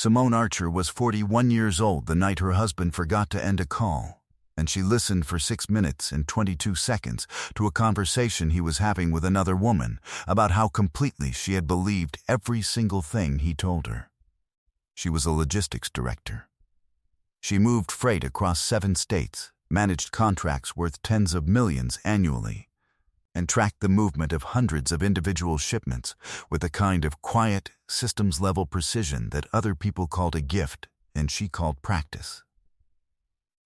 Simone Archer was 41 years old the night her husband forgot to end a call, and she listened for 6 minutes and 22 seconds to a conversation he was having with another woman about how completely she had believed every single thing he told her. She was a logistics director. She moved freight across 7 states, managed contracts worth tens of millions annually, and tracked the movement of hundreds of individual shipments with a kind of quiet, systems-level precision that other people called a gift and she called practice.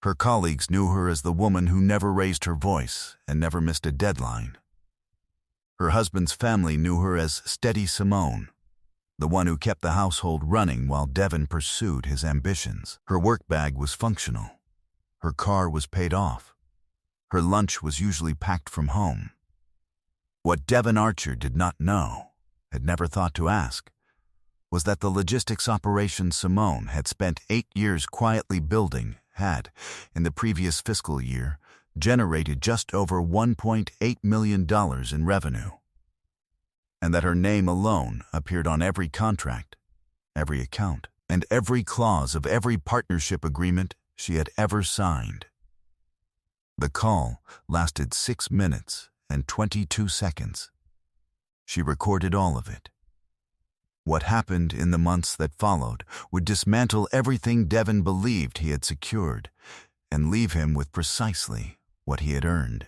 Her colleagues knew her as the woman who never raised her voice and never missed a deadline. Her husband's family knew her as Steady Simone, the one who kept the household running while Devin pursued his ambitions. Her work bag was functional. Her car was paid off. Her lunch was usually packed from home. What Devin Archer did not know, had never thought to ask, was that the logistics operation Simone had spent 8 years quietly building had, in the previous fiscal year, generated just over $1.8 million in revenue, and that her name alone appeared on every contract, every account, and every clause of every partnership agreement she had ever signed. The call lasted 6 minutes and 22 seconds. She recorded all of it. What happened in the months that followed would dismantle everything Devin believed he had secured and leave him with precisely what he had earned.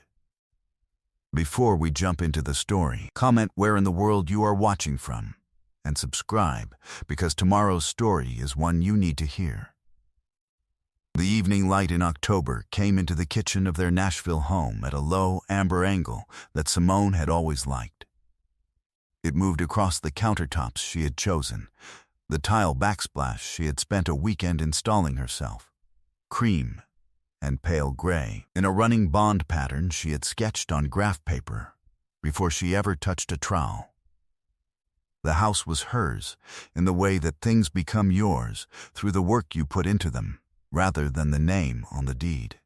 Before we jump into the story, comment where in the world you are watching from and subscribe, because tomorrow's story is one you need to hear. The evening light in October came into the kitchen of their Nashville home at a low, amber angle that Simone had always liked. It moved across the countertops she had chosen, the tile backsplash she had spent a weekend installing herself, cream and pale gray, in a running bond pattern she had sketched on graph paper before she ever touched a trowel. The house was hers in the way that things become yours through the work you put into them, rather than the name on the deed.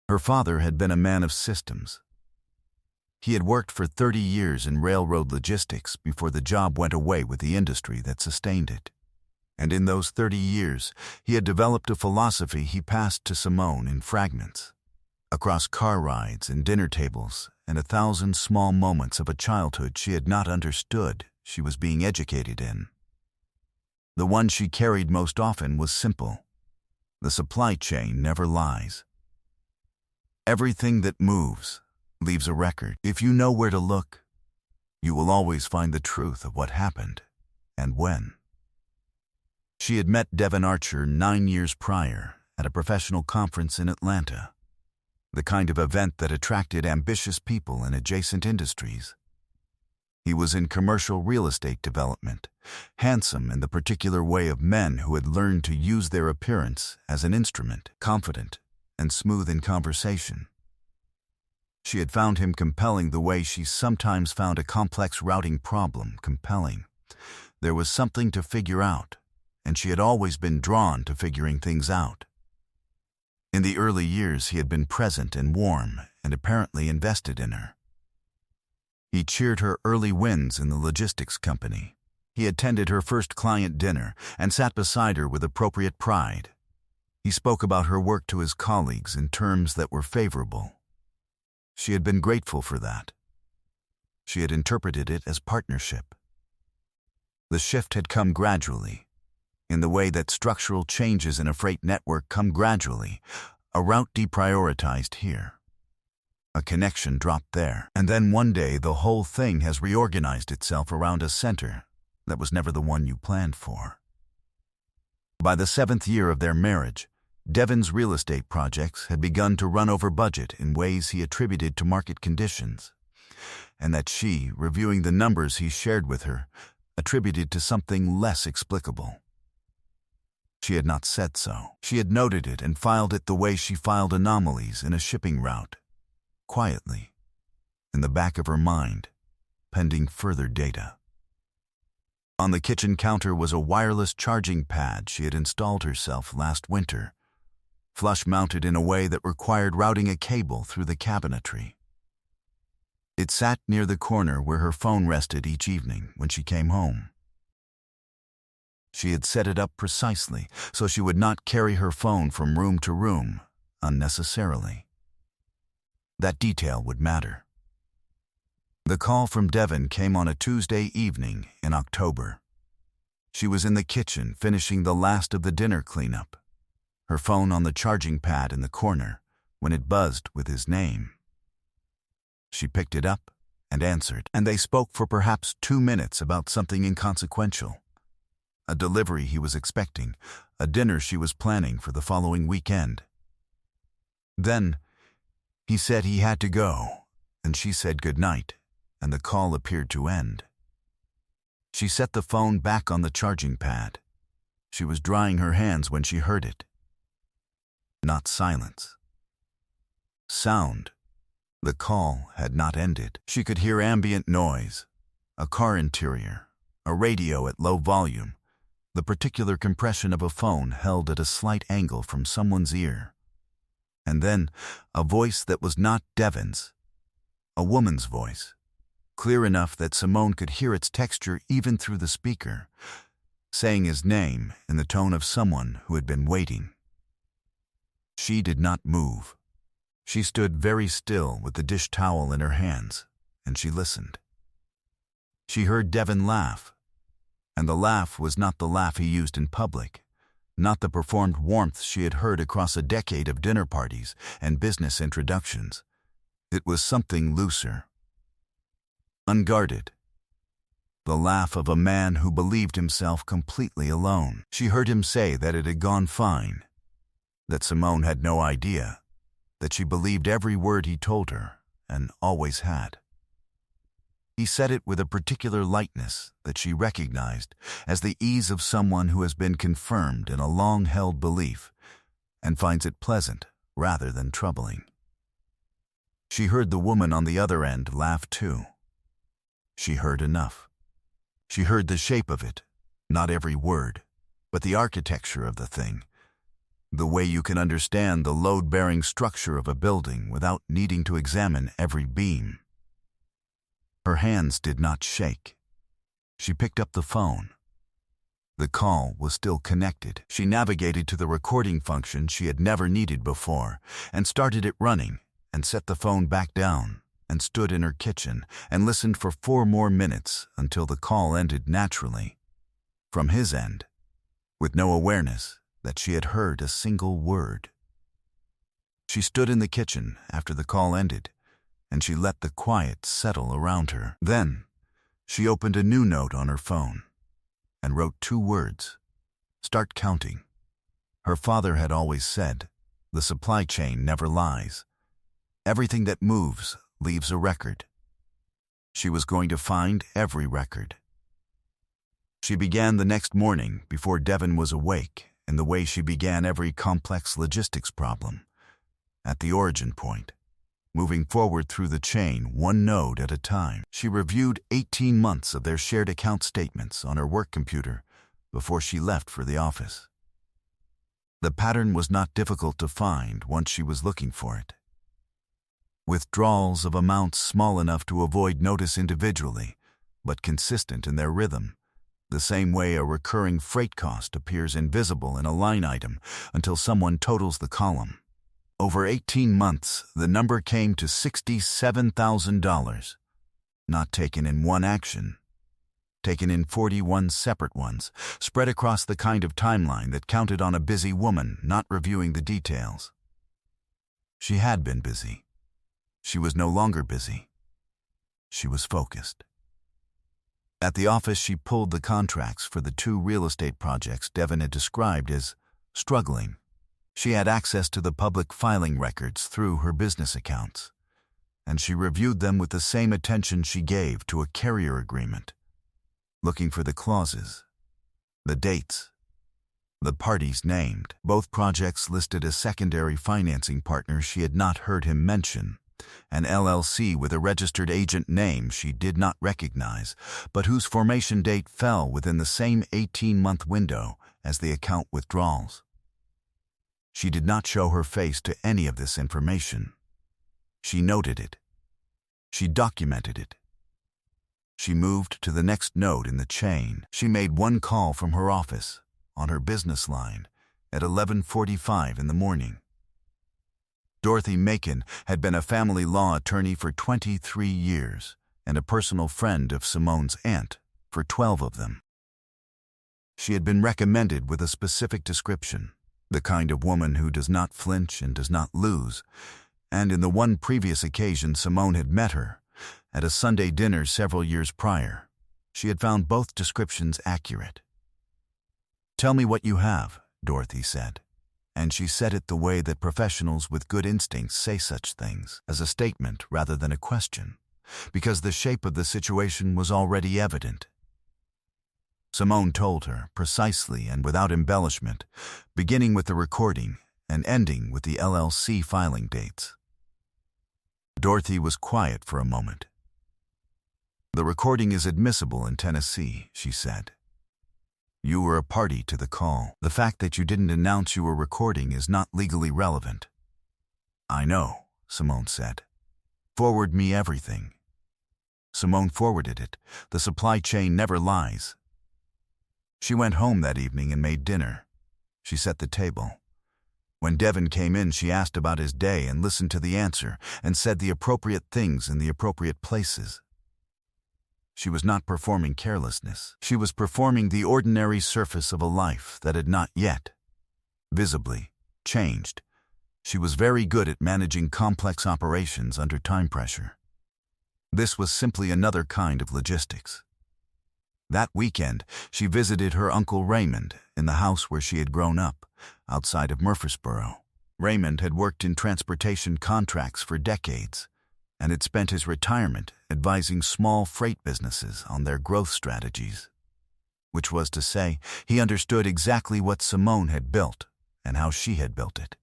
Her father had been a man of systems. He had worked for 30 years in railroad logistics before the job went away with the industry that sustained it. And in those 30 years, he had developed a philosophy he passed to Simone in fragments, across car rides and dinner tables and 1,000 small moments of a childhood she had not understood she was being educated in. The one she carried most often was simple. The supply chain never lies. Everything that moves leaves a record. If you know where to look, you will always find the truth of what happened and when. She had met Devin Archer 9 years prior at a professional conference in Atlanta, the kind of event that attracted ambitious people in adjacent industries. He was in commercial real estate development, handsome in the particular way of men who had learned to use their appearance as an instrument, confident and smooth in conversation. She had found him compelling the way she sometimes found a complex routing problem compelling. There was something to figure out, and she had always been drawn to figuring things out. In the early years, he had been present and warm and apparently invested in her. He cheered her early wins in the logistics company. He attended her first client dinner and sat beside her with appropriate pride. He spoke about her work to his colleagues in terms that were favorable. She had been grateful for that. She had interpreted it as partnership. The shift had come gradually, in the way that structural changes in a freight network come gradually, a route deprioritized here. A connection dropped there, and then one day the whole thing has reorganized itself around a center that was never the one you planned for. By the 7th year of their marriage, Devin's real estate projects had begun to run over budget in ways he attributed to market conditions, and that she, reviewing the numbers he shared with her, attributed to something less explicable. She had not said so. She had noted it and filed it the way she filed anomalies in a shipping route, quietly, in the back of her mind, pending further data. On the kitchen counter was a wireless charging pad she had installed herself last winter, flush-mounted in a way that required routing a cable through the cabinetry. It sat near the corner where her phone rested each evening when she came home. She had set it up precisely so she would not carry her phone from room to room unnecessarily. That detail would matter. The call from Devon came on a Tuesday evening in October. She was in the kitchen finishing the last of the dinner cleanup, her phone on the charging pad in the corner, when it buzzed with his name. She picked it up and answered, and they spoke for perhaps 2 minutes about something inconsequential. A delivery he was expecting, a dinner she was planning for the following weekend. Then, he said he had to go, and she said goodnight, and the call appeared to end. She set the phone back on the charging pad. She was drying her hands when she heard it. Not silence. Sound. The call had not ended. She could hear ambient noise, a car interior, a radio at low volume, the particular compression of a phone held at a slight angle from someone's ear. And then a voice that was not Devon's, a woman's voice, clear enough that Simone could hear its texture even through the speaker, saying his name in the tone of someone who had been waiting. She did not move. She stood very still with the dish towel in her hands, and she listened. She heard Devon laugh, and the laugh was not the laugh he used in public, not the performed warmth she had heard across a decade of dinner parties and business introductions. It was something looser, unguarded. The laugh of a man who believed himself completely alone. She heard him say that it had gone fine, that Simone had no idea, that she believed every word he told her, and always had. He said it with a particular lightness that she recognized as the ease of someone who has been confirmed in a long-held belief and finds it pleasant rather than troubling. She heard the woman on the other end laugh too. She heard enough. She heard the shape of it, not every word, but the architecture of the thing, the way you can understand the load-bearing structure of a building without needing to examine every beam. Her hands did not shake. She picked up the phone. The call was still connected. She navigated to the recording function she had never needed before and started it running and set the phone back down and stood in her kitchen and listened for 4 more minutes until the call ended naturally, from his end, with no awareness that she had heard a single word. She stood in the kitchen after the call ended, and she let the quiet settle around her. Then, she opened a new note on her phone and wrote 2 words, "Start counting." Her father had always said, the supply chain never lies. Everything that moves leaves a record. She was going to find every record. She began the next morning before Devon was awake in the way she began every complex logistics problem, at the origin point, moving forward through the chain 1 node at a time. She reviewed 18 months of their shared account statements on her work computer before she left for the office. The pattern was not difficult to find once she was looking for it. Withdrawals of amounts small enough to avoid notice individually, but consistent in their rhythm, the same way a recurring freight cost appears invisible in a line item until someone totals the column. Over 18 months, the number came to $67,000, not taken in one action, taken in 41 separate ones, spread across the kind of timeline that counted on a busy woman not reviewing the details. She had been busy. She was no longer busy. She was focused. At the office, she pulled the contracts for the 2 real estate projects Devon had described as struggling. She had access to the public filing records through her business accounts, and she reviewed them with the same attention she gave to a carrier agreement, looking for the clauses, the dates, the parties named. Both projects listed a secondary financing partner she had not heard him mention, an LLC with a registered agent name she did not recognize, but whose formation date fell within the same 18-month window as the account withdrawals. She did not show her face to any of this information. She noted it. She documented it. She moved to the next node in the chain. She made one call from her office, on her business line, at 11:45 in the morning. Dorothy Macon had been a family law attorney for 23 years and a personal friend of Simone's aunt for 12 of them. She had been recommended with a specific description, the kind of woman who does not flinch and does not lose, and in the one previous occasion Simone had met her, at a Sunday dinner several years prior, she had found both descriptions accurate. "Tell me what you have," Dorothy said, and she said it the way that professionals with good instincts say such things, as a statement rather than a question, because the shape of the situation was already evident. Simone told her, precisely and without embellishment, beginning with the recording and ending with the LLC filing dates. Dorothy was quiet for a moment. "The recording is admissible in Tennessee," she said. "You were a party to the call. The fact that you didn't announce you were recording is not legally relevant." "I know," Simone said. "Forward me everything." Simone forwarded it. The supply chain never lies. She went home that evening and made dinner. She set the table. When Devin came in, she asked about his day and listened to the answer and said the appropriate things in the appropriate places. She was not performing carelessness. She was performing the ordinary surface of a life that had not yet, visibly, changed. She was very good at managing complex operations under time pressure. This was simply another kind of logistics. That weekend, she visited her Uncle Raymond in the house where she had grown up, outside of Murfreesboro. Raymond had worked in transportation contracts for decades and had spent his retirement advising small freight businesses on their growth strategies. Which was to say, he understood exactly what Simone had built and how she had built it.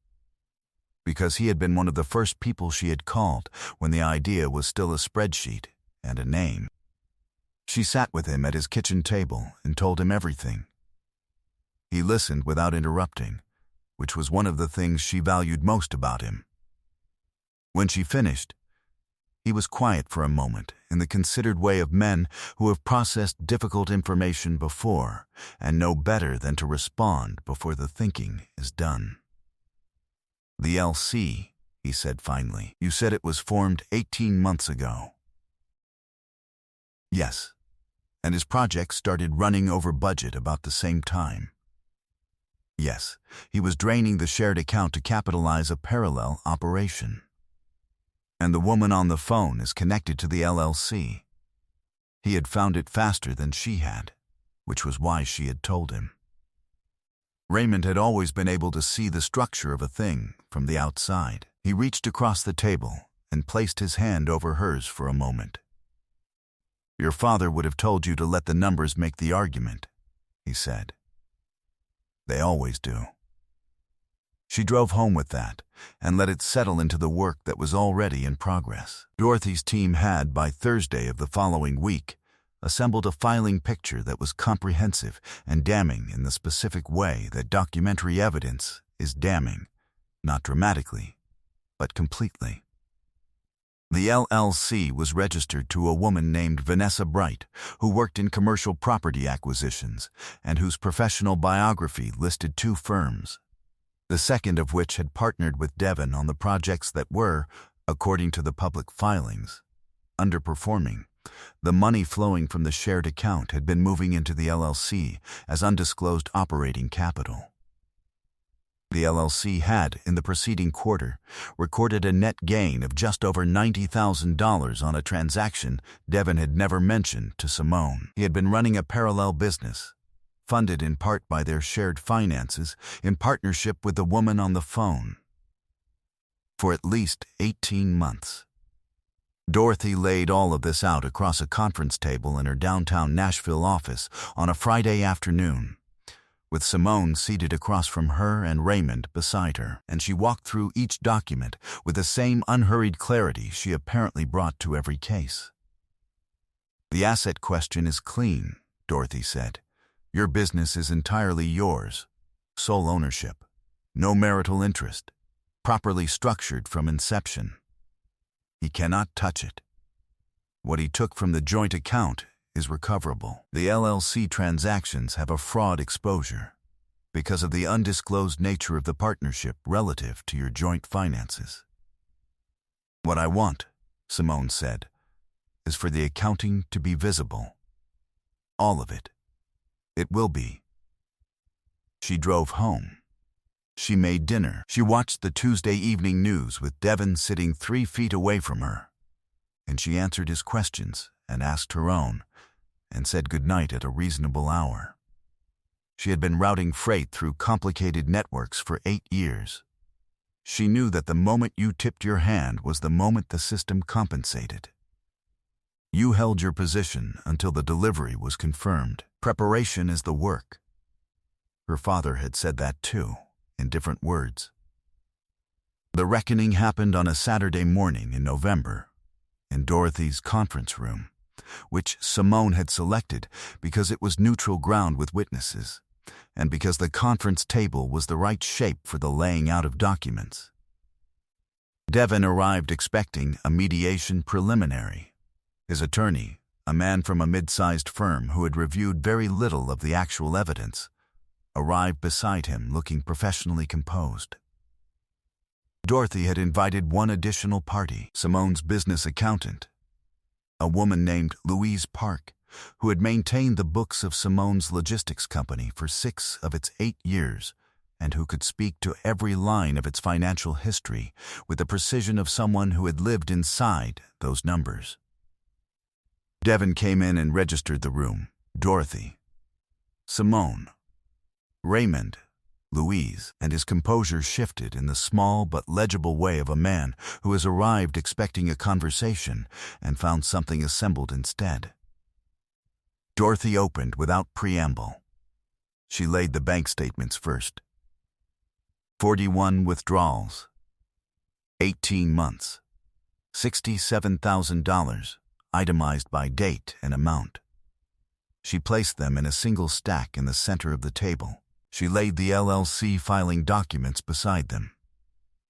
Because he had been one of the first people she had called when the idea was still a spreadsheet and a name. She sat with him at his kitchen table and told him everything. He listened without interrupting, which was one of the things she valued most about him. When she finished, he was quiet for a moment in the considered way of men who have processed difficult information before and know better than to respond before the thinking is done. "The LC," he said finally. "You said it was formed 18 months ago." "Yes, and his project started running over budget about the same time." "Yes, he was draining the shared account to capitalize a parallel operation." "And the woman on the phone is connected to the LLC." He had found it faster than she had, which was why she had told him. Raymond had always been able to see the structure of a thing from the outside. He reached across the table and placed his hand over hers for a moment. "Your father would have told you to let the numbers make the argument," he said. "They always do." She drove home with that and let it settle into the work that was already in progress. Dorothy's team had, by Thursday of the following week, assembled a filing picture that was comprehensive and damning in the specific way that documentary evidence is damning, not dramatically, but completely. The LLC was registered to a woman named Vanessa Bright, who worked in commercial property acquisitions and whose professional biography listed 2 firms, the second of which had partnered with Devin on the projects that were, according to the public filings, underperforming. The money flowing from the shared account had been moving into the LLC as undisclosed operating capital. The LLC had, in the preceding quarter, recorded a net gain of just over $90,000 on a transaction Devin had never mentioned to Simone. He had been running a parallel business, funded in part by their shared finances, in partnership with the woman on the phone, for at least 18 months. Dorothy laid all of this out across a conference table in her downtown Nashville office on a Friday afternoon, with Simone seated across from her and Raymond beside her, and she walked through each document with the same unhurried clarity she apparently brought to every case. "The asset question is clean," Dorothy said. "Your business is entirely yours, sole ownership, no marital interest, properly structured from inception. He cannot touch it." What he took from the joint account is recoverable. The LLC transactions have a fraud exposure because of the undisclosed nature of the partnership relative to your joint finances. What I want, Simone said, is for the accounting to be visible. All of it. It will be. She drove home. She made dinner. She watched the Tuesday evening news with Devon sitting 3 feet away from her. And she answered his questions and asked her own and said goodnight at a reasonable hour. She had been routing freight through complicated networks for 8 years. She knew that the moment you tipped your hand was the moment the system compensated. You held your position until the delivery was confirmed. Preparation is the work. Her father had said that too, in different words. The reckoning happened on a Saturday morning in November, in Dorothy's conference room, which Simone had selected because it was neutral ground with witnesses, and because the conference table was the right shape for the laying out of documents. Devon arrived expecting a mediation preliminary. His attorney, a man from a mid-sized firm who had reviewed very little of the actual evidence, arrived beside him looking professionally composed. Dorothy had invited one additional party, Simone's business accountant, a woman named Louise Park, who had maintained the books of Simone's logistics company for 6 of its 8 years and who could speak to every line of its financial history with the precision of someone who had lived inside those numbers. Devon came in and registered the room. Dorothy, Simone, Raymond, Louise, and his composure shifted in the small but legible way of a man who has arrived expecting a conversation and found something assembled instead. Dorothy opened without preamble. She laid the bank statements first. 41 withdrawals. 18 months. $67,000, itemized by date and amount. She placed them in a single stack in the center of the table. She laid the LLC filing documents beside them.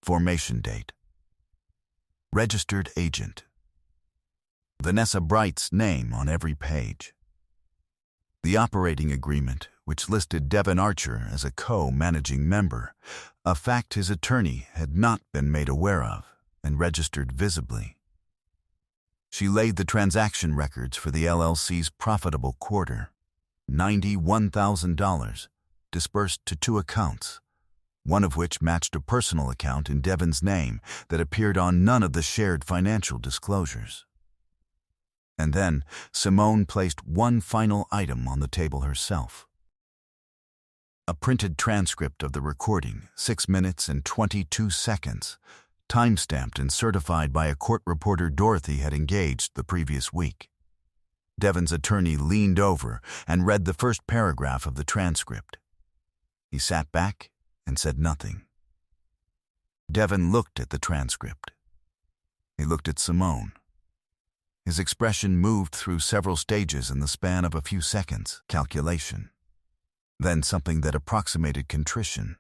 Formation date. Registered agent. Vanessa Bright's name on every page. The operating agreement, which listed Devon Archer as a co-managing member, a fact his attorney had not been made aware of and registered visibly. She laid the transaction records for the LLC's profitable quarter, $91,000, dispersed to 2 accounts, one of which matched a personal account in Devon's name that appeared on none of the shared financial disclosures. And then Simone placed one final item on the table herself. A printed transcript of the recording, 6 minutes and 22 seconds, time-stamped and certified by a court reporter Dorothy had engaged the previous week. Devon's attorney leaned over and read the first paragraph of the transcript. He sat back and said nothing. Devon looked at the transcript. He looked at Simone. His expression moved through several stages in the span of a few seconds. Calculation. Then something that approximated contrition.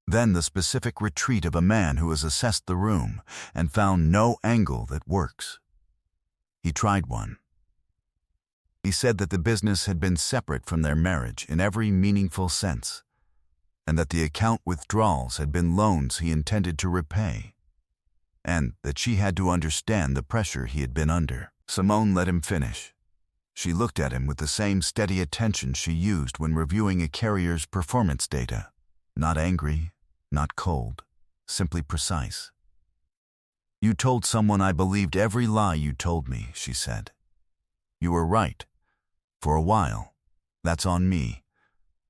Then the specific retreat of a man who has assessed the room and found no angle that works. He tried one. He said that the business had been separate from their marriage in every meaningful sense, and that the account withdrawals had been loans he intended to repay, and that she had to understand the pressure he had been under. Simone let him finish. She looked at him with the same steady attention she used when reviewing a carrier's performance data. Not angry, not cold, simply precise. "You told someone I believed every lie you told me," she said. "You were right. For a while. That's on me.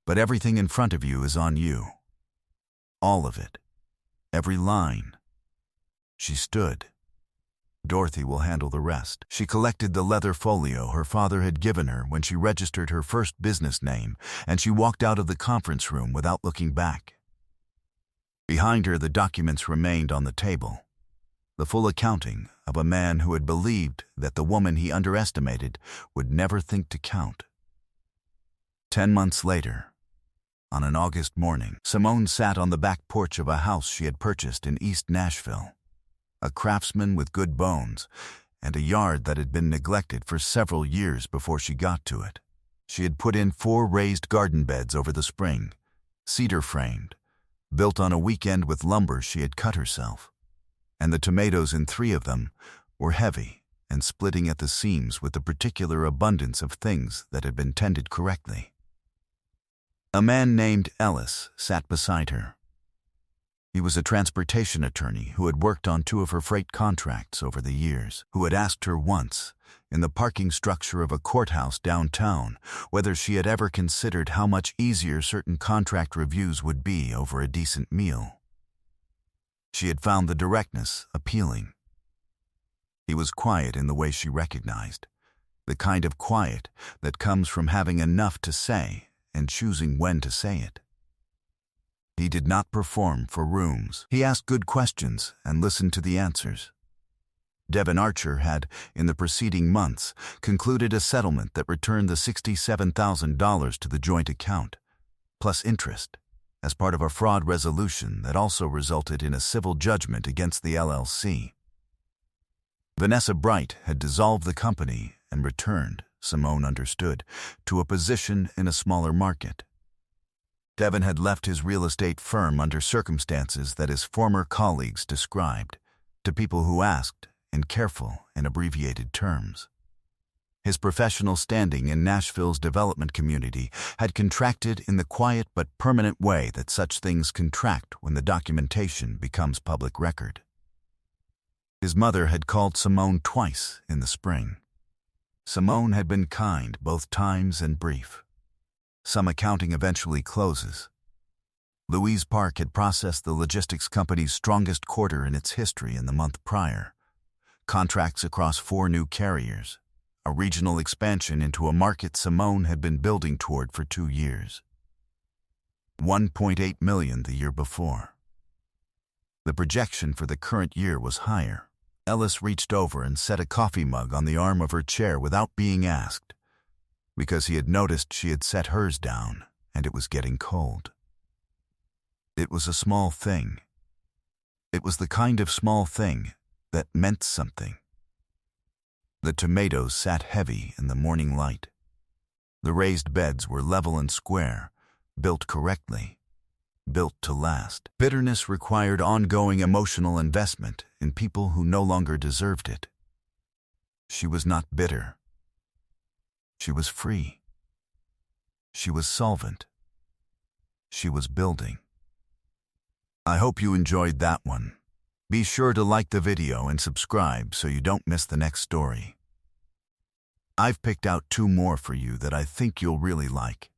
But everything in front of you is on you. All of it. Every line." She stood. Dorothy will handle the rest. She collected the leather folio her father had given her when she registered her first business name, and she walked out of the conference room without looking back. Behind her, the documents remained on the table. The full accounting of a man who had believed that the woman he underestimated would never think to count. 10 months later, on an August morning, Simone sat on the back porch of a house she had purchased in East Nashville. A craftsman with good bones, and a yard that had been neglected for several years before she got to it. She had put in 4 raised garden beds over the spring, cedar-framed, built on a weekend with lumber she had cut herself, and the tomatoes in 3 of them were heavy and splitting at the seams with the particular abundance of things that had been tended correctly. A man named Ellis sat beside her. He was a transportation attorney who had worked on 2 of her freight contracts over the years, who had asked her once, in the parking structure of a courthouse downtown, whether she had ever considered how much easier certain contract reviews would be over a decent meal. She had found the directness appealing. He was quiet in the way she recognized, the kind of quiet that comes from having enough to say and choosing when to say it. He did not perform for rooms. He asked good questions and listened to the answers. Devon Archer had, in the preceding months, concluded a settlement that returned the $67,000 to the joint account, plus interest, as part of a fraud resolution that also resulted in a civil judgment against the LLC. Vanessa Bright had dissolved the company and returned, Simone understood, to a position in a smaller market. Devon had left his real estate firm under circumstances that his former colleagues described, to people who asked, in careful and abbreviated terms. His professional standing in Nashville's development community had contracted in the quiet but permanent way that such things contract when the documentation becomes public record. His mother had called Simone twice in the spring. Simone had been kind both times and brief. Some accounting eventually closes. Louise Park had processed the logistics company's strongest quarter in its history in the month prior. Contracts across 4 new carriers, a regional expansion into a market Simone had been building toward for 2 years. $1.8 million the year before. The projection for the current year was higher. Ellis reached over and set a coffee mug on the arm of her chair without being asked, because he had noticed she had set hers down and it was getting cold. It was a small thing. It was the kind of small thing that meant something. The tomatoes sat heavy in the morning light. The raised beds were level and square, built correctly, built to last. Bitterness required ongoing emotional investment in people who no longer deserved it. She was not bitter. She was free. She was solvent. She was building. I hope you enjoyed that one. Be sure to like the video and subscribe so you don't miss the next story. I've picked out 2 more for you that I think you'll really like.